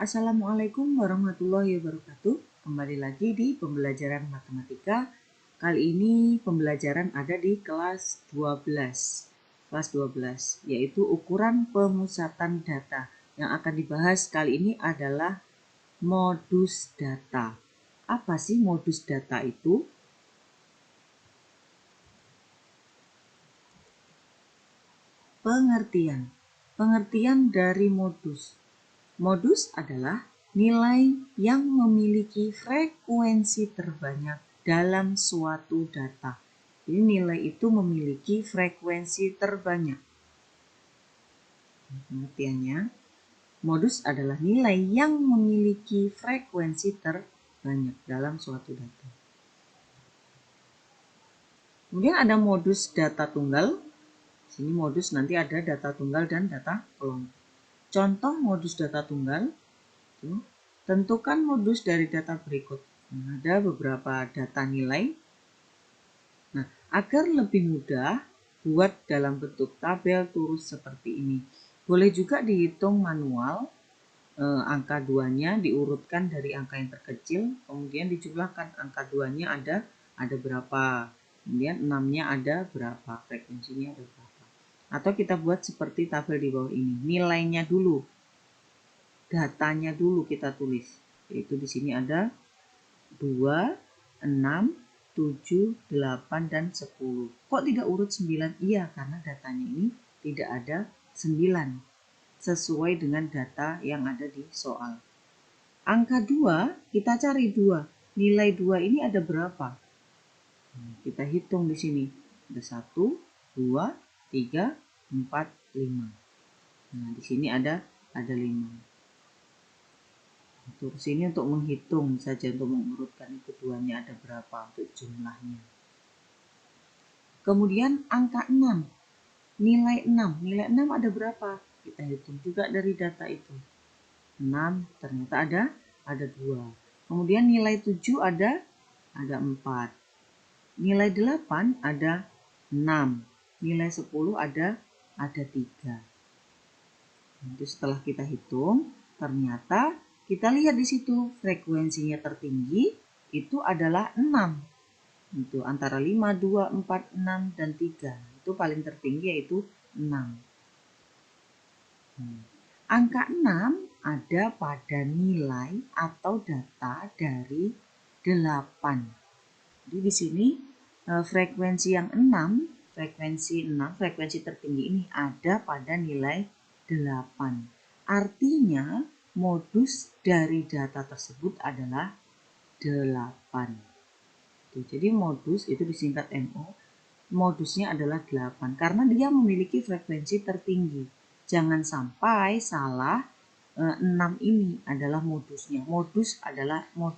Assalamualaikum warahmatullahi wabarakatuh. Kembali lagi di pembelajaran matematika. Kali ini pembelajaran ada di kelas 12. Kelas 12 yaitu ukuran pemusatan data. Yang akan dibahas kali ini adalah modus data. Apa sih modus data itu? Pengertian dari modus. Modus adalah nilai yang memiliki frekuensi terbanyak dalam suatu data. Jadi nilai itu memiliki frekuensi terbanyak. Pengertiannya, modus adalah nilai yang memiliki frekuensi terbanyak dalam suatu data. Kemudian ada modus data tunggal. Sini modus nanti ada data tunggal dan data kelompok. Contoh modus data tunggal, tentukan modus dari data berikut. Ada beberapa data nilai. Nah, agar lebih mudah, buat dalam bentuk tabel turus seperti ini. Boleh juga dihitung manual, angka 2-nya diurutkan dari angka yang terkecil, kemudian dijumlahkan angka 2-nya ada berapa, kemudian 6-nya ada berapa, frekuensinya ada berapa. Atau kita buat seperti tabel di bawah ini, nilainya dulu, datanya dulu kita tulis, yaitu di sini ada 2, 6, 7, 8, dan 10. Kok tidak urut 9? Iya, karena datanya ini tidak ada 9, sesuai dengan data yang ada di soal. Angka 2, kita cari 2. Nilai 2 ini ada berapa? Kita hitung di sini. Ada 1, 2, 3, 4, 5. Nah, di sini ada 5. Untuk sini untuk menghitung saja, untuk mengurutkan keduanya ada berapa untuk jumlahnya. Kemudian angka 6, nilai 6 ada berapa? Kita hitung juga dari data itu. 6 ternyata ada 2. Kemudian nilai 7 ada 4. Nilai 8 ada 6. Nilai 10 ada 3. Nanti setelah kita hitung, ternyata kita lihat di situ frekuensinya tertinggi itu adalah 6. Itu antara 5, 2, 4, 6, dan 3. Itu paling tertinggi yaitu 6. Angka 6 ada pada nilai atau data dari 8. Jadi di sini frekuensi yang 6, frekuensi tertinggi ini ada pada nilai 8. Artinya modus dari data tersebut adalah 8. Jadi modus itu disingkat MO. Modusnya adalah 8 karena dia memiliki frekuensi tertinggi. Jangan sampai salah, 6 ini adalah modusnya. Modus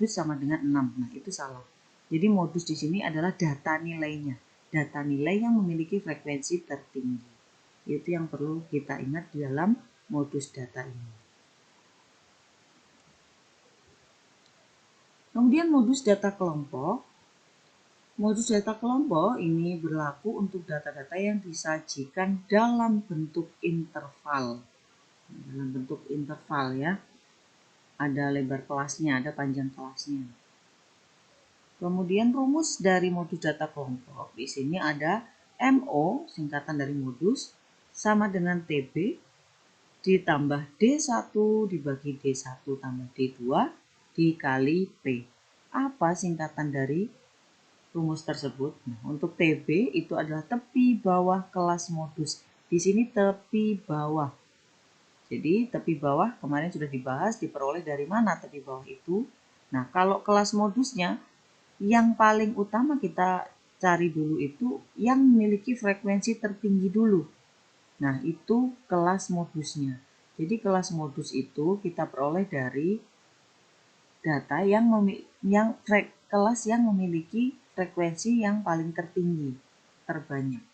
sama dengan 6. Nah, itu salah. Jadi modus di sini adalah data nilainya. Data nilai yang memiliki frekuensi tertinggi. Itu yang perlu kita ingat di dalam modus data ini. Kemudian modus data kelompok. Modus data kelompok ini berlaku untuk data-data yang disajikan dalam bentuk interval. Dalam bentuk interval ya. Ada lebar kelasnya, ada panjang kelasnya. Kemudian rumus dari modus data kelompok. Di sini ada MO, singkatan dari modus, sama dengan TB ditambah D1 dibagi D1 tambah D2 dikali P. Apa singkatan dari rumus tersebut? Nah, untuk TB itu adalah tepi bawah kelas modus. Di sini tepi bawah. Jadi tepi bawah kemarin sudah dibahas, diperoleh dari mana tepi bawah itu? Nah, kalau kelas modusnya yang paling utama kita cari dulu itu yang memiliki frekuensi tertinggi dulu. Nah, itu kelas modusnya. Jadi kelas modus itu kita peroleh dari data kelas yang memiliki frekuensi yang paling tertinggi, terbanyak.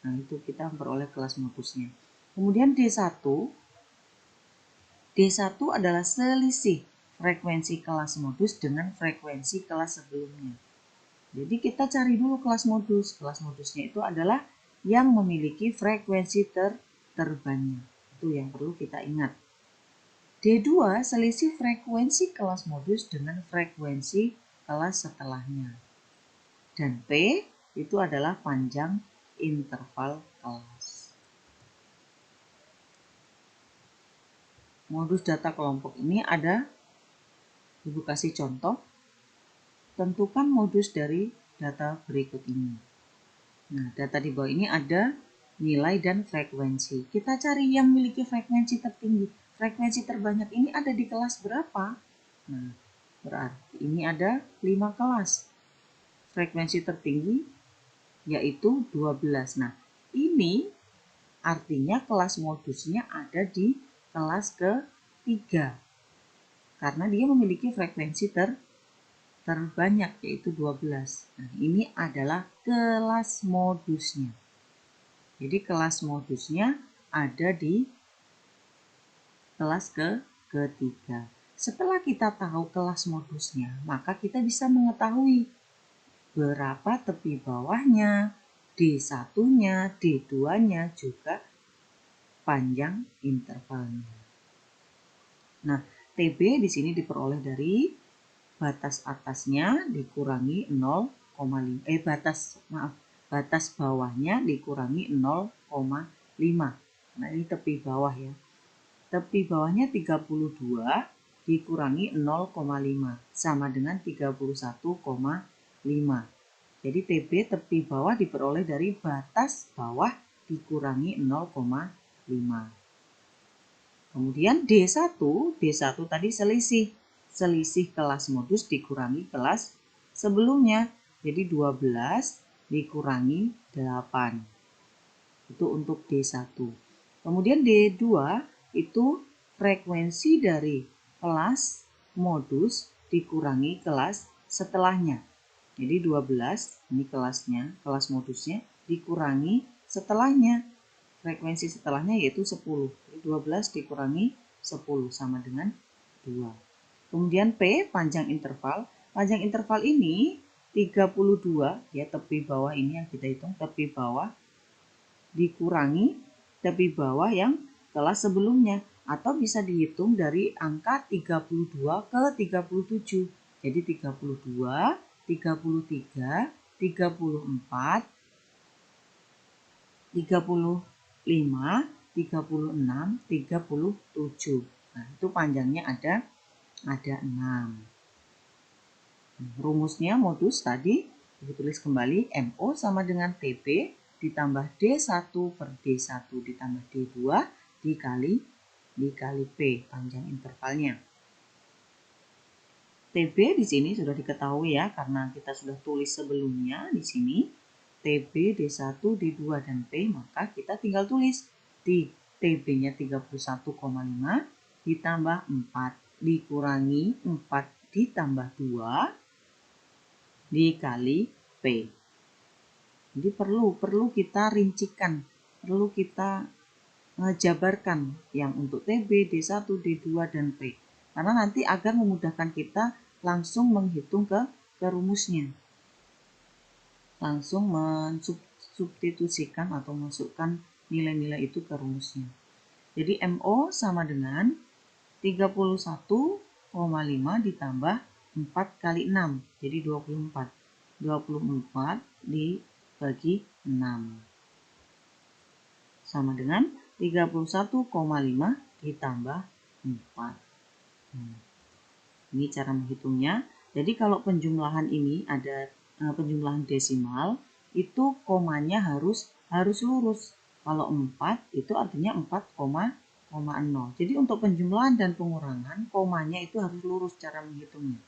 Nah, itu kita memperoleh kelas modusnya. Kemudian D1 adalah selisih frekuensi kelas modus dengan frekuensi kelas sebelumnya. Jadi kita cari dulu kelas modus. Kelas modusnya itu adalah yang memiliki frekuensi terbanyak. Itu yang perlu kita ingat. D2 selisih frekuensi kelas modus dengan frekuensi kelas setelahnya. Dan P itu adalah panjang interval kelas. Modus data kelompok ini ada, Ibu kasih contoh, tentukan modus dari data berikut ini. Nah, data di bawah ini ada nilai dan frekuensi. Kita cari yang memiliki frekuensi tertinggi. Frekuensi terbanyak ini ada di kelas berapa? Nah, berarti ini ada 5 kelas. Frekuensi tertinggi yaitu 12. Nah, ini artinya kelas modusnya ada di kelas ketiga. Karena dia memiliki frekuensi terbanyak yaitu 12. Nah, ini adalah kelas modusnya. Jadi kelas modusnya ada di kelas ketiga. Setelah kita tahu kelas modusnya, maka kita bisa mengetahui berapa tepi bawahnya, D1-nya, D2-nya, juga panjang intervalnya. Nah, TB di sini diperoleh dari batas atasnya dikurangi 0,5, batas bawahnya dikurangi 0,5. Nah, ini tepi bawah ya. Tepi bawahnya 32 dikurangi 0,5 sama dengan 31,5. Jadi TB tepi bawah diperoleh dari batas bawah dikurangi 0,5. Kemudian D1 tadi selisih kelas modus dikurangi kelas sebelumnya. Jadi 12 dikurangi 8. Itu untuk D1. Kemudian D2 itu frekuensi dari kelas modus dikurangi kelas setelahnya. Jadi 12 ini kelasnya, kelas modusnya dikurangi setelahnya. Frekuensi setelahnya yaitu 10. Jadi 12 dikurangi 10 sama dengan 2. Kemudian P panjang interval. Panjang interval ini 32 ya, tepi bawah ini yang kita hitung, tepi bawah dikurangi tepi bawah yang kelas sebelumnya, atau bisa dihitung dari angka 32 ke 37. Jadi 32, 33, 34, 35, 36, 37. Nah, itu panjangnya ada 6. Rumusnya modus tadi ditulis kembali, MO sama dengan TB ditambah D1 per D1 ditambah D2 dikali P, panjang intervalnya. TB di sini sudah diketahui ya, karena kita sudah tulis sebelumnya di sini. TB, D1, D2, dan P, maka kita tinggal tulis di TB-nya 31,5 ditambah 4 dikurangi 4 ditambah 2 dikali P. Jadi perlu kita rincikan, perlu kita jabarkan yang untuk TB, D1, D2, dan P. Karena nanti agar memudahkan kita langsung menghitung ke rumusnya. Langsung mensubstitusikan atau masukkan nilai-nilai itu ke rumusnya. Jadi MO sama dengan 31,5 ditambah 4 kali 6. Jadi 24. 24 dibagi 6. Sama dengan 31,5 ditambah 4. Ini cara menghitungnya. Jadi kalau penjumlahan ini ada penjumlahan desimal, itu komanya harus lurus. Kalau 4 itu artinya 4,0. Jadi untuk penjumlahan dan pengurangan, komanya itu harus lurus cara menghitungnya.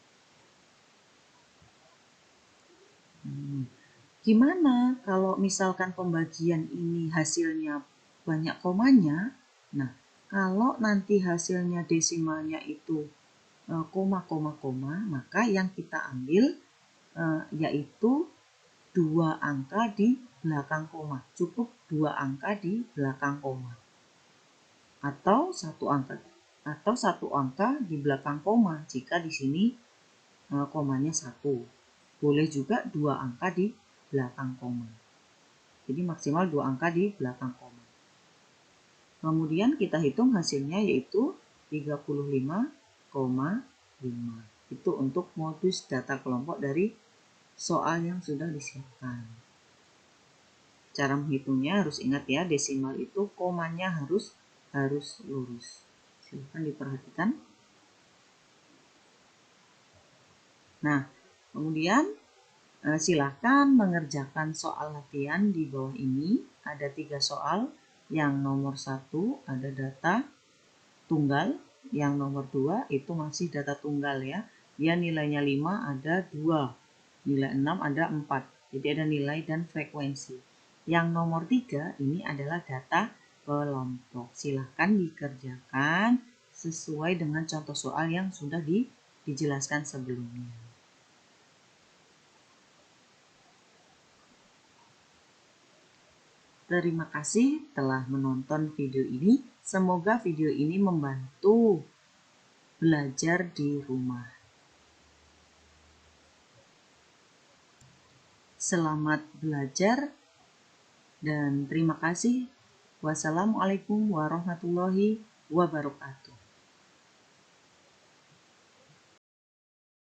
Gimana kalau misalkan pembagian ini hasilnya banyak komanya? Nah, kalau nanti hasilnya desimalnya itu koma, maka yang kita ambil yaitu 2 angka di belakang koma. Cukup 2 angka di belakang koma. Atau 1 angka di belakang koma jika di sini komanya 1. Boleh juga 2 angka di belakang koma. Jadi maksimal 2 angka di belakang koma. Kemudian kita hitung hasilnya yaitu 35,5. Itu untuk modus data kelompok dari soal yang sudah disiapkan. Cara menghitungnya harus ingat ya, desimal itu komanya harus lurus. Silahkan diperhatikan. Nah, kemudian silahkan mengerjakan soal latihan di bawah ini. Ada 3 soal. Yang nomor 1 ada data tunggal. Yang nomor 2 itu masih data tunggal ya. Dia nilainya 5 ada 2. Nilai 6 ada 4. Jadi ada nilai dan frekuensi. Yang nomor 3 ini adalah data kelompok. Silahkan dikerjakan sesuai dengan contoh soal yang sudah dijelaskan sebelumnya. Terima kasih telah menonton video ini. Semoga video ini membantu belajar di rumah. Selamat belajar dan terima kasih. Wassalamualaikum warahmatullahi wabarakatuh.